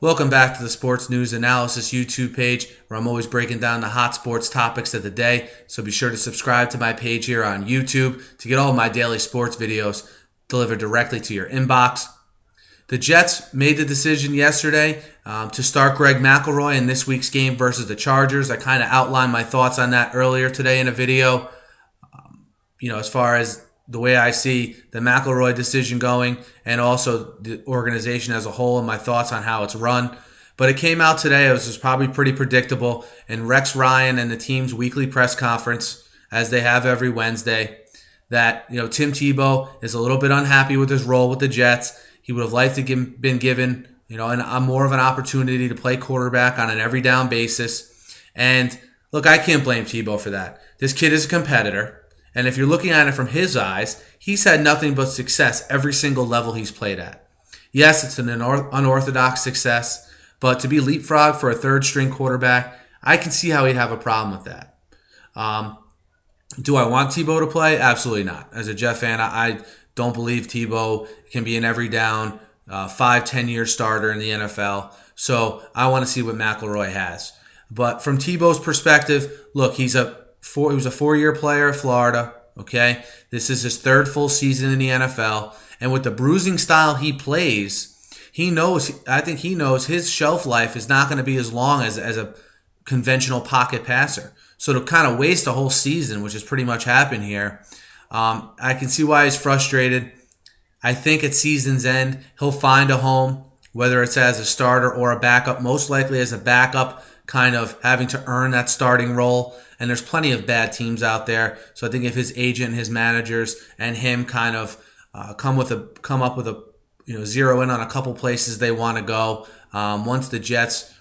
Welcome back to the Sports News Analysis YouTube page, where I'm always breaking down the hot sports topics of the day. So be sure to subscribe to my page here on YouTube to get all of my daily sports videos delivered directly to your inbox. The Jets made the decision yesterday to start Greg McElroy in this week's game versus the Chargers. I kind of outlined my thoughts on that earlier today in a video. As far as the way I see the McElroy decision going and also the organization as a whole and my thoughts on how it's run. But it came out today, it was probably pretty predictable, in Rex Ryan and the team's weekly press conference, as they have every Wednesday, that Tim Tebow is a little bit unhappy with his role with the Jets. He would have liked to been given more of an opportunity to play quarterback on an every down basis. And look, I can't blame Tebow for that. This kid is a competitor. And if you're looking at it from his eyes, he's had nothing but success every single level he's played at. Yes, it's an unorthodox success, but to be leapfrogged for a third-string quarterback, I can see how he'd have a problem with that. Do I want Tebow to play? Absolutely not. As a Jet fan, I don't believe Tebow can be an every-down, 5-10-year starter in the NFL. So I want to see what McElroy has. But from Tebow's perspective, look, he was a 4-year player at Florida, okay? This is his third full season in the NFL. And with the bruising style he plays, I think he knows his shelf life is not going to be as long as a conventional pocket passer. So to kind of waste a whole season, which has pretty much happened here, I can see why he's frustrated. I think at season's end, he'll find a home, whether it's as a starter or a backup, most likely as a backup, kind of having to earn that starting role. And there's plenty of bad teams out there. So I think if his agent, his managers, and him kind of come up with a zero in on a couple places they want to go. Once the Jets,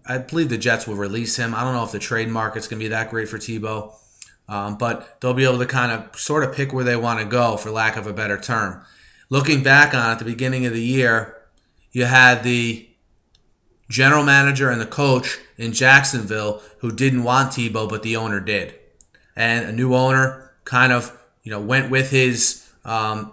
I believe the Jets will release him. I don't know if the trade market's going to be that great for Tebow, but they'll be able to kind of sort of pick where they want to go, for lack of a better term. Looking back on it, at the beginning of the year, you had the general manager and the coach in Jacksonville who didn't want Tebow, but the owner did. And a new owner kind of, went with his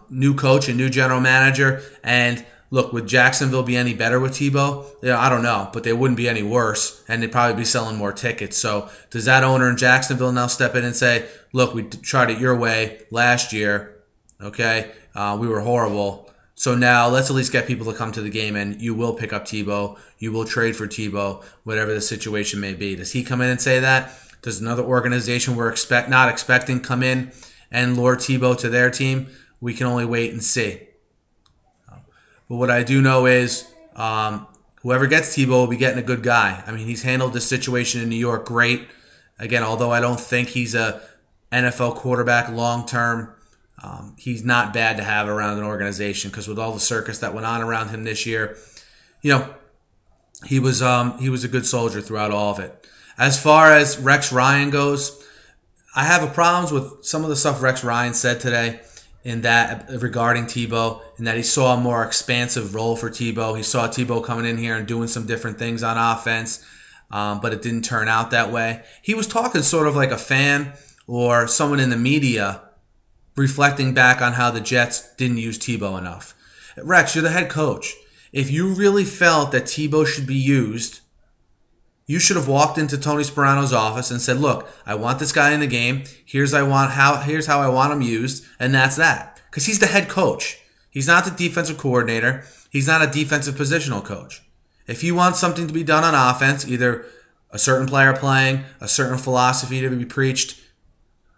new coach and new general manager. And look, would Jacksonville be any better with Tebow? I don't know, but they wouldn't be any worse, and they'd probably be selling more tickets. So does that owner in Jacksonville now step in and say, look, we tried it your way last year, okay? We were horrible. So now let's at least get people to come to the game, and you will pick up Tebow. You will trade for Tebow, whatever the situation may be. Does he come in and say that? Does another organization we're not expecting come in and lure Tebow to their team? We can only wait and see. But what I do know is whoever gets Tebow will be getting a good guy. I mean, he's handled this situation in New York great. Again, although I don't think he's a NFL quarterback long-term, he's not bad to have around an organization, because with all the circus that went on around him this year, he was a good soldier throughout all of it. As far as Rex Ryan goes, I have problems with some of the stuff Rex Ryan said today in that regarding Tebow, in that he saw a more expansive role for Tebow. He saw Tebow coming in here and doing some different things on offense, but it didn't turn out that way. He was talking sort of like a fan or someone in the media reflecting back on how the Jets didn't use Tebow enough. Rex, you're the head coach. If you really felt that Tebow should be used, you should have walked into Tony Sparano's office and said, look, I want this guy in the game. Here's how I want him used, and that's that. Because he's the head coach. He's not the defensive coordinator. He's not a defensive positional coach. If you want something to be done on offense, either a certain player playing, a certain philosophy to be preached,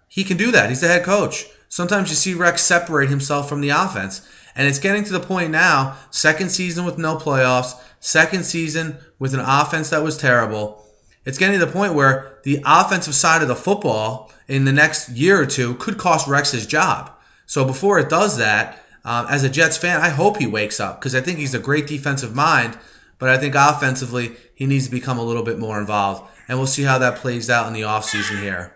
he can do that. He's the head coach. Sometimes you see Rex separate himself from the offense. And it's getting to the point now, second season with no playoffs, second season with an offense that was terrible. It's getting to the point where the offensive side of the football in the next year or two could cost Rex his job. So before it does that, as a Jets fan, I hope he wakes up, because I think he's a great defensive mind, but I think offensively he needs to become a little bit more involved. And we'll see how that plays out in the offseason here.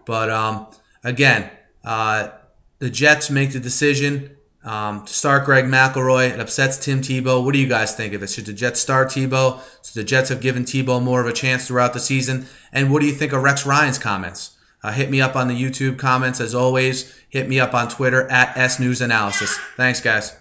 But again, the Jets make the decision to start Greg McElroy. It upsets Tim Tebow. What do you guys think of it? Should the Jets start Tebow? So the Jets have given Tebow more of a chance throughout the season. And what do you think of Rex Ryan's comments? Hit me up on the YouTube comments as always. Hit me up on Twitter at SNewsAnalysis. Thanks, guys.